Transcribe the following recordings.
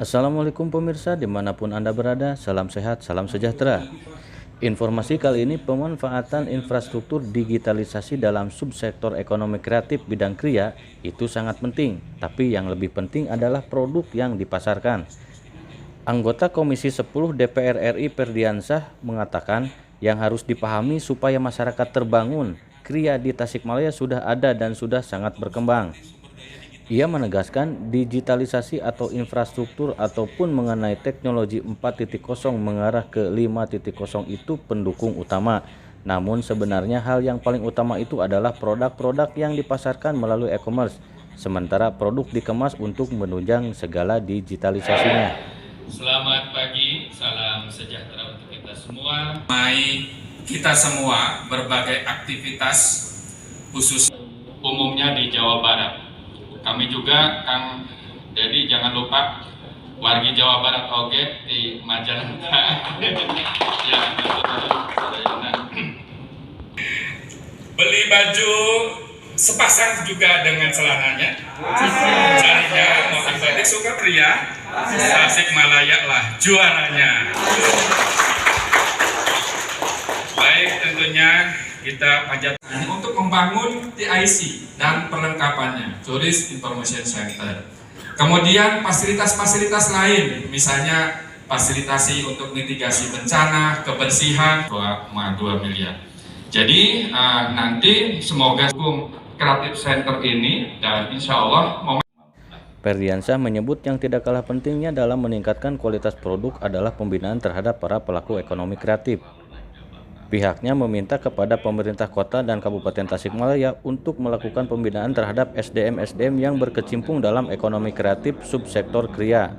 Assalamualaikum pemirsa dimanapun Anda berada, salam sehat, salam sejahtera. Informasi kali ini pemanfaatan infrastruktur digitalisasi dalam subsektor ekonomi kreatif bidang kriya itu sangat penting, tapi yang lebih penting adalah produk yang dipasarkan. Anggota Komisi 10 DPR RI Ferdiansah mengatakan yang harus dipahami supaya masyarakat terbangun, kriya di Tasikmalaya sudah ada dan sudah sangat berkembang. Ia menegaskan digitalisasi atau infrastruktur ataupun mengenai teknologi 4.0 mengarah ke 5.0 itu pendukung utama. Namun sebenarnya hal yang paling utama itu adalah produk-produk yang dipasarkan melalui e-commerce, sementara produk dikemas untuk menunjang segala digitalisasinya. Selamat pagi, salam sejahtera untuk kita semua. Kita semua berbagai aktivitas khusus umumnya di Jawa Barat. Kami juga, Kang Dedi, jangan lupa wargi Jawa Barat oge di Majalengka. Ya, beli baju sepasang juga dengan celananya. Carinya mau batik suka pria, Tasikmalaya lah juaranya. Baik, tentunya kita panjat untuk membangun TIC dan perlengkapannya, Tourist Information Center. Kemudian fasilitas-fasilitas lain, misalnya fasilitasi untuk mitigasi bencana, kebersihan, 2,2 miliar. Jadi nanti semoga Kreatif Center ini dan insya Allah Ferdiansah menyebut yang tidak kalah pentingnya dalam meningkatkan kualitas produk adalah pembinaan terhadap para pelaku ekonomi kreatif. Pihaknya meminta kepada pemerintah kota dan Kabupaten Tasikmalaya untuk melakukan pembinaan terhadap SDM-SDM yang berkecimpung dalam ekonomi kreatif subsektor kriya,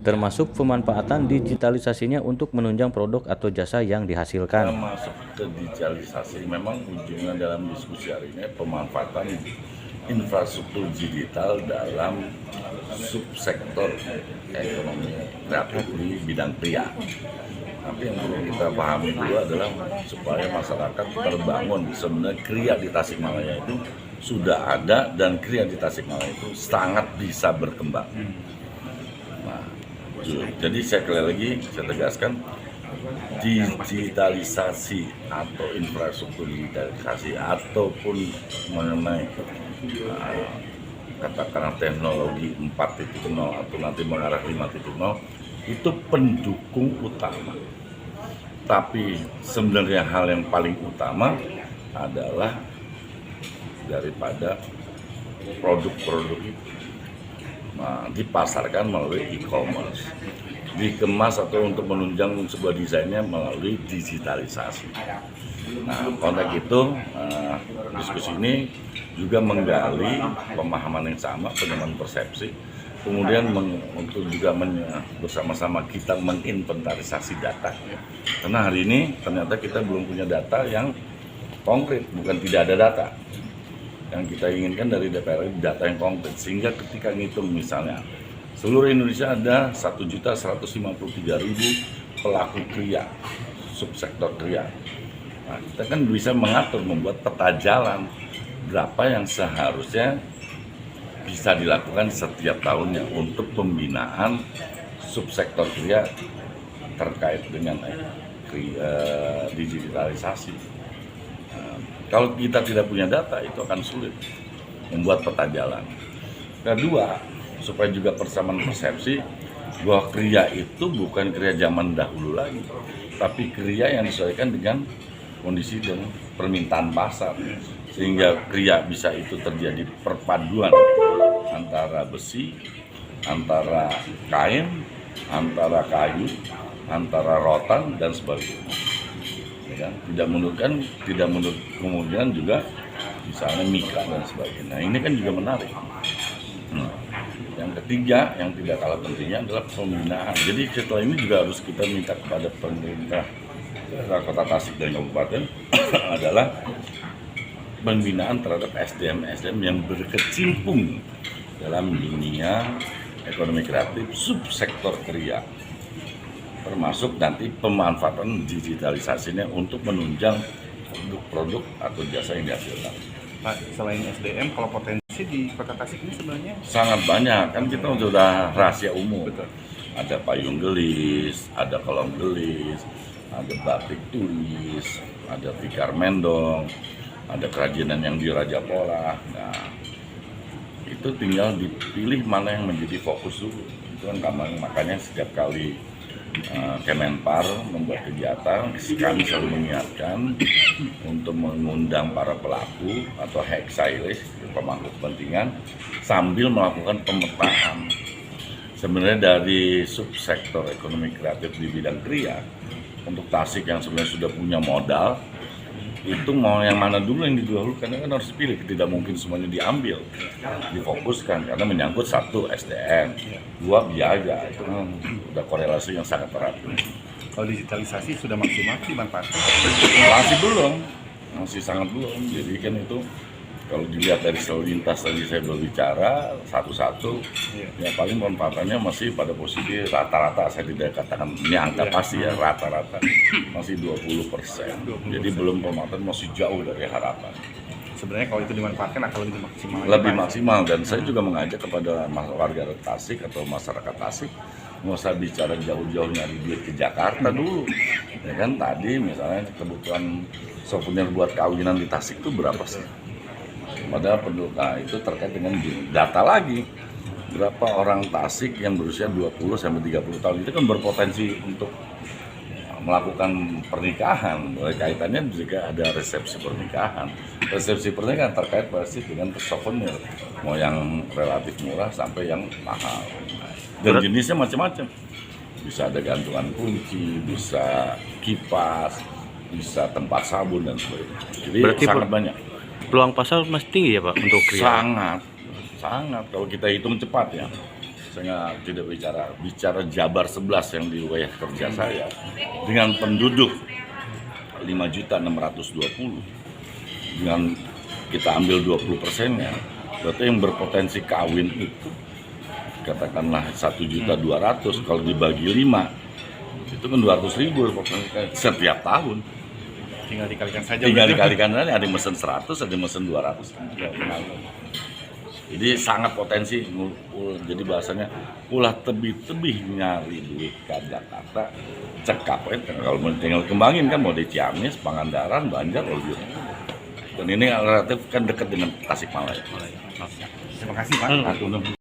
termasuk pemanfaatan digitalisasinya untuk menunjang produk atau jasa yang dihasilkan. Masuk ke digitalisasi, memang ujungnya dalam diskusi hari ini pemanfaatan infrastruktur digital dalam subsektor ekonomi kreatif di bidang kriya. Tapi yang perlu kita pahami dulu adalah supaya masyarakat terbangun. Sebenarnya kriya di Tasikmalaya itu sudah ada dan kriya di Tasikmalaya itu sangat bisa berkembang. Nah, jadi sekali lagi saya tegaskan, digitalisasi atau infrastruktur digitalisasi ataupun mengenai katakanlah teknologi 4.0 atau nanti mengarah 5.0 itu pendukung utama. Tapi sebenarnya hal yang paling utama adalah daripada produk-produk itu dipasarkan melalui e-commerce, dikemas atau untuk menunjang sebuah desainnya melalui digitalisasi. Nah, konteks itu diskusi ini juga menggali pemahaman yang sama, penyamaan persepsi. Kemudian untuk juga bersama-sama kita menginventarisasi data. Karena hari ini ternyata kita belum punya data yang konkret, bukan tidak ada data. Yang kita inginkan dari DPR ini data yang konkret, sehingga ketika ngitung misalnya seluruh Indonesia ada 1.153.000 pelaku kriya, subsektor kriya. Nah, kita kan bisa mengatur, membuat peta jalan berapa yang seharusnya bisa dilakukan setiap tahunnya untuk pembinaan subsektor kriya terkait dengan digitalisasi. Kalau kita tidak punya data, itu akan sulit membuat peta jalan. Kedua, supaya juga persamaan persepsi bahwa kriya itu bukan kriya zaman dahulu lagi, tapi kriya yang disesuaikan dengan kondisi dan permintaan pasar, sehingga kriya bisa itu terjadi perpaduan antara besi, antara kain, antara kayu, antara rotan dan sebagainya. Ya, tidak menurut kemudian juga misalnya mika dan sebagainya. Nah, ini kan juga menarik. Yang ketiga yang tidak kalah pentingnya adalah pembinaan. Jadi setelah ini juga harus kita minta kepada pemerintah Kota Tasik dan Kabupaten adalah pembinaan terhadap SDM yang berkecimpung dalam dunia ekonomi kreatif subsektor kriya, termasuk nanti pemanfaatan digitalisasinya untuk menunjang produk-produk atau jasa yang dihasilkan. Pak, selain SDM, kalau potensi Sih di Kota Tasik ini sebenarnya Sangat banyak, kan kita sudah rahasia umum. Ada payung gelis, ada kolom gelis, ada batik tulis, ada tikar mendong, ada kerajinan yang di Raja Pola. Nah, itu tinggal dipilih mana yang menjadi fokus dulu. Itu kan makanya setiap kali Kemenpar membuat kegiatan, kami selalu mengingatkan untuk mengundang para pelaku atau heksailist, pemangku kepentingan, sambil melakukan pemetaan. Sebenarnya dari subsektor ekonomi kreatif di bidang kriya, untuk Tasik yang sebenarnya sudah punya modal, itu mau yang mana dulu yang didahulukan, kan harus dipilih, tidak mungkin semuanya diambil, difokuskan karena menyangkut satu SDM, dua biaya, itu kan udah korelasi yang sangat erat. kalau digitalisasi sudah maksimal dimanfaatkan. Masih sangat belum, jadi kan itu kalau dilihat dari selalu lintas tadi saya berbicara satu-satu, ya paling pemanfaatannya masih pada posisi rata-rata, saya tidak katakan ini angka pasti ya, rata-rata masih 20%. Jadi belum pemanfaatan, masih jauh dari harapan. Sebenarnya kalau itu dimanfaatkan akan lebih maksimal. Lebih maksimal, dan saya juga mengajak kepada warga Tasik atau masyarakat Tasik, nggak usah bicara jauh-jauh nyari duit ke Jakarta dulu. Ya kan tadi misalnya kebutuhan souvenir buat kawinan di Tasik itu berapa sih? Padahal itu terkait dengan data lagi, berapa orang Tasik yang berusia 20-30 tahun itu kan berpotensi untuk melakukan pernikahan. Kaitannya jika ada resepsi pernikahan terkait pasti dengan souvenir, mau yang relatif murah sampai yang mahal, dan jenisnya macam-macam, bisa ada gantungan kunci, bisa kipas, bisa tempat sabun dan sebagainya. Jadi Berarti sangat banyak. Peluang pasar masih tinggi ya Pak untuk kriya? Sangat kalau kita hitung cepat ya. Saya tidak bicara Jabar 11 yang di wilayah kerja saya dengan penduduk 5.620.000, dengan kita ambil 20%-nya, berarti yang berpotensi kawin itu katakanlah 1.200.000, kalau dibagi 5 itu kan 200.000 setiap tahun. Tinggal dikalikan saja. Ada yang mesen 100, ada yang mesen 200. Jadi sangat potensi. Jadi bahasanya ulah tebih-tebih nyari duit ke Jakarta, cekap kalau mau tinggal kembangin kan, mau di Ciamis, Pangandaran, Banjar, dan ini relatif kan dekat dengan Tasikmalaya. Terima kasih Pak.